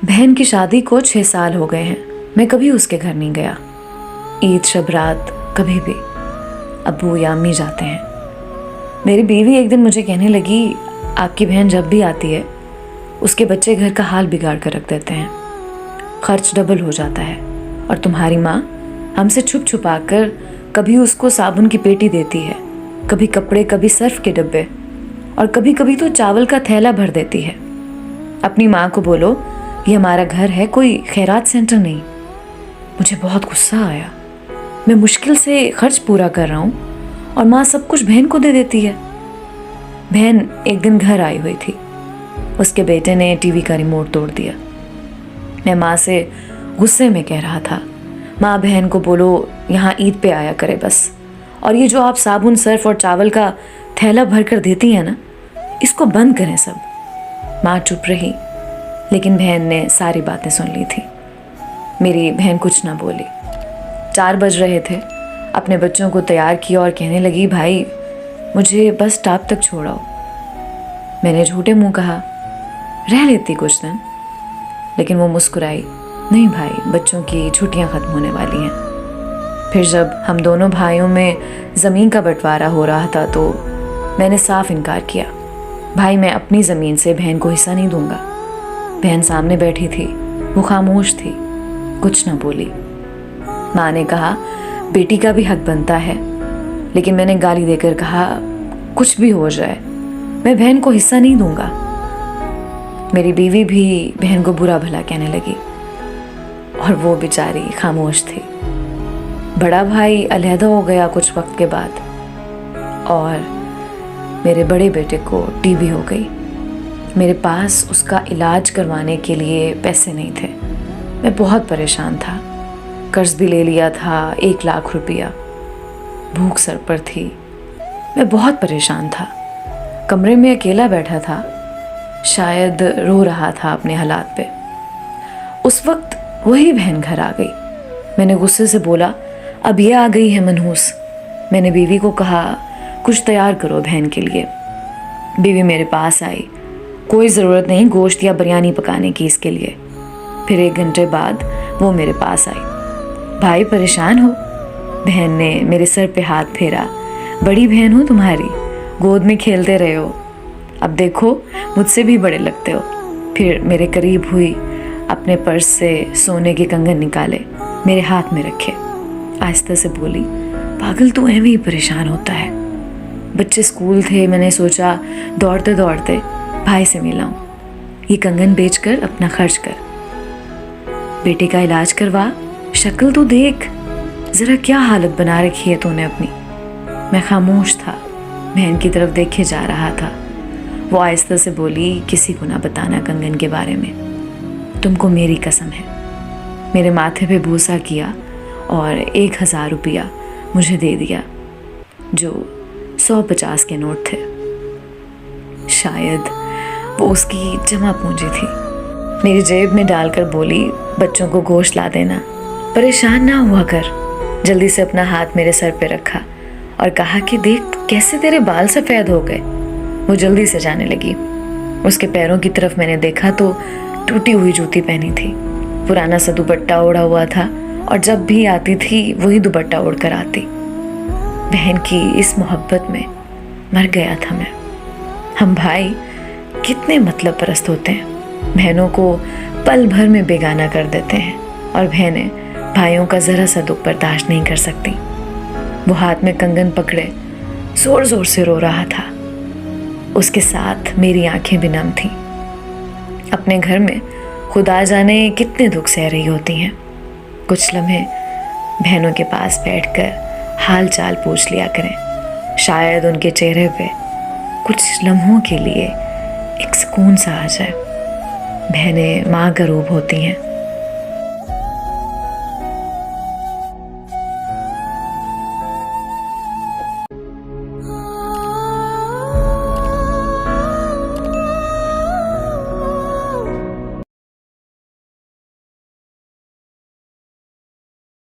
बहन की शादी को 6 साल हो गए हैं। मैं कभी उसके घर नहीं गया। ईद शब रात कभी भी अब्बू या अम्मी जाते हैं। मेरी बीवी एक दिन मुझे कहने लगी, आपकी बहन जब भी आती है उसके बच्चे घर का हाल बिगाड़ कर रख देते हैं, खर्च डबल हो जाता है। और तुम्हारी माँ हमसे छुप छुपा कर कभी उसको साबुन की पेटी देती है, कभी कपड़े, कभी सर्फ के डब्बे, और कभी कभी तो चावल का थैला भर देती है। अपनी माँ को बोलो ये हमारा घर है, कोई खैरात सेंटर नहीं। मुझे बहुत गुस्सा आया। मैं मुश्किल से खर्च पूरा कर रहा हूँ और माँ सब कुछ बहन को दे देती है। बहन एक दिन घर आई हुई थी। उसके बेटे ने टीवी का रिमोट तोड़ दिया। मैं माँ से गुस्से में कह रहा था, माँ बहन को बोलो यहाँ ईद पे आया करे बस, और ये जो आप साबुन, सर्फ और चावल का थैला भर कर देती हैं ना, इसको बंद करें सब। माँ चुप रही, लेकिन बहन ने सारी बातें सुन ली थी। मेरी बहन कुछ ना बोली। 4 बज रहे थे। अपने बच्चों को तैयार किया और कहने लगी, भाई मुझे बस स्टॉप तक छोड़ाओ। मैंने झूठे मुंह कहा, रह लेती कुछ दिन, लेकिन वो मुस्कुराई, नहीं भाई, बच्चों की छुट्टियां खत्म होने वाली हैं। फिर जब हम दोनों भाइयों में ज़मीन का बंटवारा हो रहा था तो मैंने साफ इनकार किया, भाई मैं अपनी ज़मीन से बहन को हिस्सा नहीं दूंगा। बहन सामने बैठी थी, वो खामोश थी, कुछ ना बोली। माँ ने कहा, बेटी का भी हक बनता है, लेकिन मैंने गाली देकर कहा, कुछ भी हो जाए मैं बहन को हिस्सा नहीं दूंगा। मेरी बीवी भी बहन को बुरा भला कहने लगी और वो बेचारी खामोश थी। बड़ा भाई अलहदा हो गया कुछ वक्त के बाद और मेरे बड़े बेटे को टीबी हो गई। मेरे पास उसका इलाज करवाने के लिए पैसे नहीं थे। मैं बहुत परेशान था। कर्ज भी ले लिया था, 1 लाख रुपया। भूख सर पर थी। मैं बहुत परेशान था। कमरे में अकेला बैठा था, शायद रो रहा था अपने हालात पे। उस वक्त वही बहन घर आ गई। मैंने गुस्से से बोला, अब ये आ गई है मनहूस। मैंने बीवी को कहा, कुछ तैयार करो बहन के लिए। बीवी मेरे पास आई, कोई ज़रूरत नहीं गोश्त या बिरयानी पकाने की इसके लिए। फिर 1 घंटे बाद वो मेरे पास आई। भाई परेशान हो? बहन ने मेरे सर पे हाथ फेरा, बड़ी बहन हूँ तुम्हारी, गोद में खेलते रहे हो, अब देखो मुझसे भी बड़े लगते हो। फिर मेरे करीब हुई, अपने पर्स से सोने के कंगन निकाले, मेरे हाथ में रखे, आहिस्ता से बोली, पागल तू ऐਵੇਂ ही परेशान होता है। बच्चे स्कूल थे, मैंने सोचा दौड़ते दौड़ते भाई से मिलाऊं, ये कंगन बेचकर अपना खर्च कर, बेटे का इलाज करवा, शक्ल तो देख, जरा क्या हालत बना रखी है तूने अपनी। मैं खामोश था, बहन की तरफ देखे जा रहा था। वो आहिस्ता से बोली, किसी को ना बताना कंगन के बारे में, तुमको मेरी कसम है। मेरे माथे पे बूसा किया और 1000 रुपया मुझे दे दिया, जो 150 के नोट थे। शायद वो उसकी जमा पूंजी थी। मेरी जेब में डालकर बोली, बच्चों को गोश्त ला देना, परेशान ना हुआ कर। जल्दी से अपना हाथ मेरे सर पे रखा और कहा कि देख कैसे तेरे बाल सफ़ेद हो गए। वो जल्दी से जाने लगी। उसके पैरों की तरफ मैंने देखा तो टूटी हुई जूती पहनी थी, पुराना सा दुपट्टा ओढ़ा हुआ था और जब भी आती थी वही दुपट्टा ओढ़ कर आती। बहन की इस मोहब्बत में मर गया था मैं। हम भाई कितने मतलब परस्त होते हैं, बहनों को पल भर में बेगाना कर देते हैं और बहनें भाइयों का ज़रा सा दुख बर्दाश्त नहीं कर सकती। वो हाथ में कंगन पकड़े ज़ोर ज़ोर से रो रहा था। उसके साथ मेरी आंखें भी नम थीं। अपने घर में खुदा जाने कितने दुख सह रही होती हैं। कुछ लम्हे बहनों के पास बैठकर हाल चाल पूछ लिया करें, शायद उनके चेहरे पे कुछ लम्हों के लिए एक सुकून सा आ जाए। बहनें माँ का रूप होती हैं।